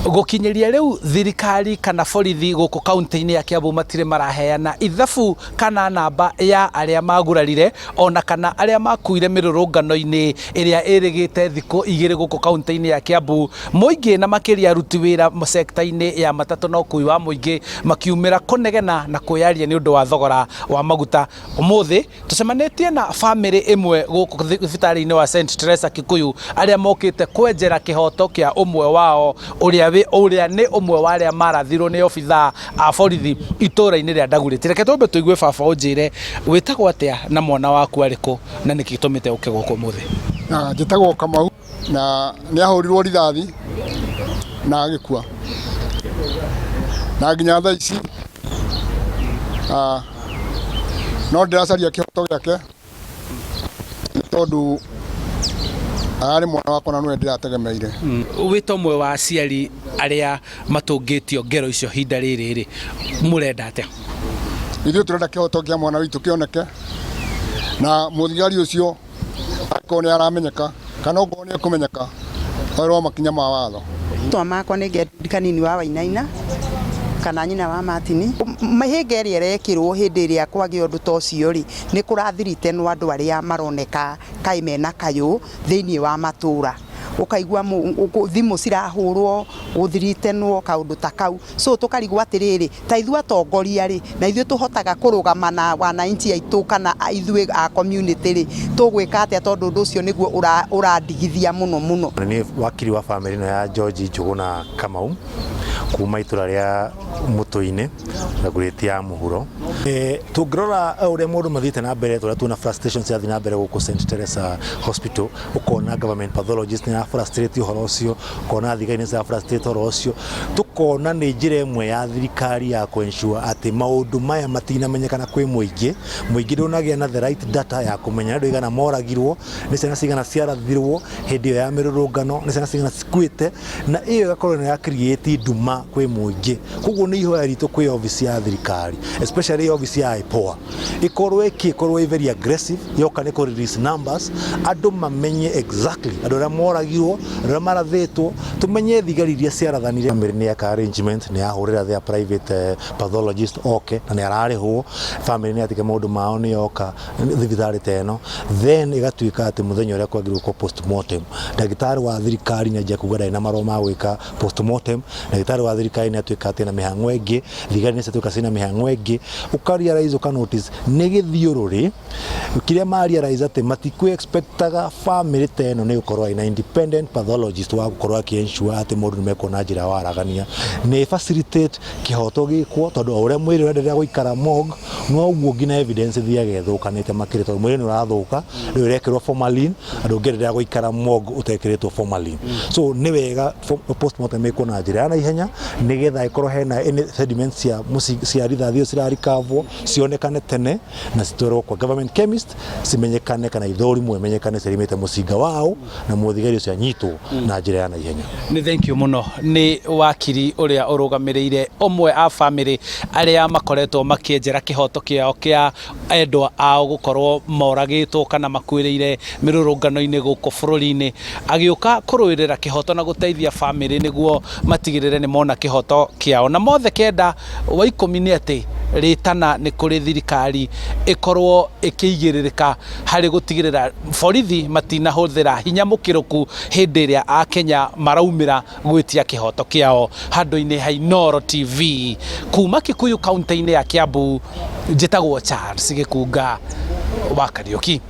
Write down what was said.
Gukinyeria riu thirikari kana borithi guku kaunti-ini ya Kiambu matire maraheana ithabu kana namba ya aria magurarire ona kana aria makuire mirurungano-ini iria irigite thiku 2 guku kaunti-ini ya Kiambu. Muingi na makiria aruti wira sector-ini ya matatu na ukui wa muingi makiumira kunegena na kuyaria ni undu wa thogora wa maguta. Umuthi tucemanitie na family imwe guku thibitari-ini wa St Teresa Kikuyu aria mokite kwenjera kihoto kia umwe wao uria ni umwe wa aria marathirwo ni obitha a borithi itura-ini ria Ndaguriti. Reke twambe tuigue baba unjire witagwo atia na mwana waku ariku na niki gitumite uke guku muthi? Njitagwo Kamau na ni ahurirwo rithathi na agikua na nginya thaa ici no ndiracaria kihoto giake tondu ari mwana wakwa na nwe ndirategemeire. Wito mwe wa aciari aria matungitio ngero icio hinda riri murenda atia? Ithuĩ turenda kihoto kia mwana witu kioneke na muthigari ucio ako ni aramenyeka kana ugo ni kumenyeka oro makinya ma watho. Twa makwa ni kanini wa Wainaina kana nyina wa Martini mahinga ĩrĩa rekirwo hĩndĩ ĩrĩa kwagĩa ũndũ ta ũcio rĩ nĩ kũrathirite no andũ arĩa maroneka kaĩ mena kayũ thĩinĩ wa matũra ukaigua thimu cirahurwo guthiritenwo kaundu ta kau so tukarigwo atiriri ta ithu atongoria ri na ithu tuhotaga kurugama na wananchi aitu kana ithu a community ri tugwika atia tondu undu ucio niguo urandigithia muno. Ni wakiri wa family no ya George Njuguna Kamau kuma itura ria Mutu-ini Ndaguriti ya muhuro. Tungirora uria mundu mathite na mbere tuna frustration cia thina mbere guku St Teresa Hospital ukona government pathologist ni frustrate uhoro ucio ukona thigaini cia frustrate uhoro ucio tukona ni njira imwe ya thirikari ya kuensure ati maundu maya matinamenyekana kwi muingi ndunagia na the right data ya kumenya andu igana moragirwo ni ciana cigana ciarathirwo hindi ya mirurungano ni ciana cigana cikuite na iyo igakorwo ni ya create nduma kwi muingi koguo ni ihoya ritu kwi office ya thirikari especially office ya IPOA ikorwo very aggressive yoka ni ko release numbers andu mamenye exactly andu ra moragirwo ra marathitwo tumenye thigari iria ciarathanire ni ya arrangement ni ahurira their private pathologist okay na ni ararihwo family ni atike maundu mao ni yoka thibitari teno then igatuika ati muthenya uria kwagirwo ko postmortem ndagitari wa thirikari ni aje kuga na maro ma gwika postmortem ndagitari wa thirikari ni atuika ati na mihango ingi thigari ni cituika cina mihango ingi ukaria rais uka notice ni githiururi kiria maria rais ati matikwe expectaga family teno ni ukorwa ina independent pathologist wa gukorwa kiensure ati mundu ni mekona njira waragania ni facilitate kihoto gikwo tondu uria mwiri urenderea guikara mog no guo ngina evidence thia gethukanite makiri tondu mwiri ni urathuka ni urekirwo formalin andu ngererea guikara mog utekiritwo formalin so ni wega postmortem mekona njira na ihenya ni getha ikorwo hena sediments cia rithathi cirarikavwo cionekane tene na citwarwo kwa government chemist cimenyekane kana ithorimo imenyekane cirimite mucinga wao na muthigari ucio anyitwo na njira ya na ihenya. Ni thank you muno. Ni wakiri uria urugamirire umwe a family aria makoretwo makienjera kihoto kiao kia endwa ao gukorwo moragitwo kana makuirire mirurungano-ini guku bururi-ini agiuka kuruirira kihoto na guteithia family niguo matigirire ni mona kihoto kiao na mothe kenda wa 10 ni ati ritana ni kuri thirikari ikorwo ikiigiririka hari gutigirira borithi matinahuthira hinya mukiruku hindi ria a Kenya maraumira gwitia kihoto kiao. Handu-ini ha Inooro TV kuma Kikuyu kaunti-ini ya Kiambu njitagwo Charles Gikunga wa Kariuki.